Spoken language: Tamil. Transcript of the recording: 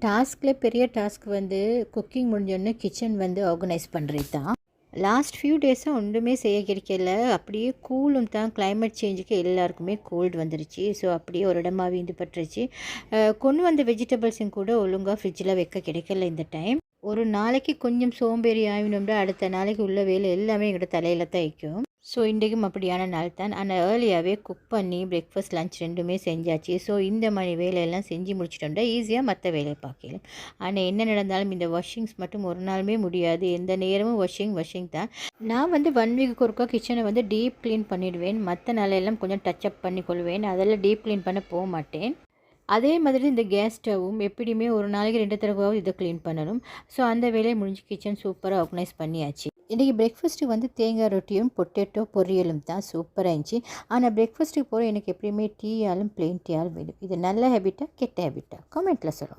டாஸ்கில் பெரிய டாஸ்க் வந்து குக்கிங் முடிஞ்சோடனே கிச்சன் வந்து ஆர்கனைஸ் பண்ணுறது தான். லாஸ்ட் ஃபியூ டேஸாக ஒன்றுமே செய்ய கிடைக்கல. அப்படியே கூலும் தான், கிளைமேட் சேஞ்சுக்கு எல்லாருக்குமே கோல்டு வந்துருச்சு. ஸோ அப்படியே ஒரு இடமா வீந்து பட்டுருச்சு. கொண்டு வந்த வெஜிடபிள்ஸும் கூட ஒழுங்காக ஃப்ரிட்ஜில் வைக்க கிடைக்கல இந்த டைம். ஒரு நாளைக்கு கொஞ்சம் சோம்பேறி ஆகினோம்னா அடுத்த நாளைக்கு உள்ள வேலை எல்லாமே எங்களோட தலையில் தான் வைக்கும். ஸோ இன்றைக்கும் அப்படியான நாள் தான். ஆனால் ஏர்லியாகவே குக் பண்ணி பிரேக்ஃபாஸ்ட் லஞ்ச் ரெண்டுமே செஞ்சாச்சு. ஸோ இந்த மாதிரி வேலையெல்லாம் செஞ்சு முடிச்சிட்டோம்னா ஈஸியாக மற்ற வேலையை பார்க்கலாம். ஆனால் என்ன நடந்தாலும் இந்த வாஷிங்ஸ் மட்டும் ஒரு நாளுமே முடியாது. எந்த நேரமும் வாஷிங் தான். நான் வந்து 1 வீக்கு ஒருக்கா கிச்சனை வந்து டீப் க்ளீன் பண்ணிவிடுவேன். மற்ற நாளெல்லாம் கொஞ்சம் டச்சப் பண்ணி கொள்வேன். அதெல்லாம் டீப் க்ளீன் பண்ண போக மாட்டேன். அதே மாதிரி இந்த கேஸ் ஸ்டவ்வும் எப்படியுமே ஒரு நாளைக்கு 2 தடவையாவது இதை க்ளீன் பண்ணணும். ஸோ அந்த வேலையை முடிஞ்சு கிச்சன் சூப்பராக ஆர்கனைஸ் பண்ணியாச்சு. இன்றைக்கி பிரேக்ஃபாஸ்ட்டுக்கு வந்து தேங்காய் ரொட்டியும் பொட்டேட்டோ பொரியலும் தான் சூப்பராக இருந்துச்சு. ஆனால் பிரேக்ஃபாஸ்ட்டுக்கு போகிற எனக்கு எப்படியுமே டீயாலும் ப்ளெயின் டீயாலும் வேணும். இது நல்ல ஹேபிட்டா கெட்ட ஹேபிட்டா கமெண்ட்டில் சொல்லுவோம்.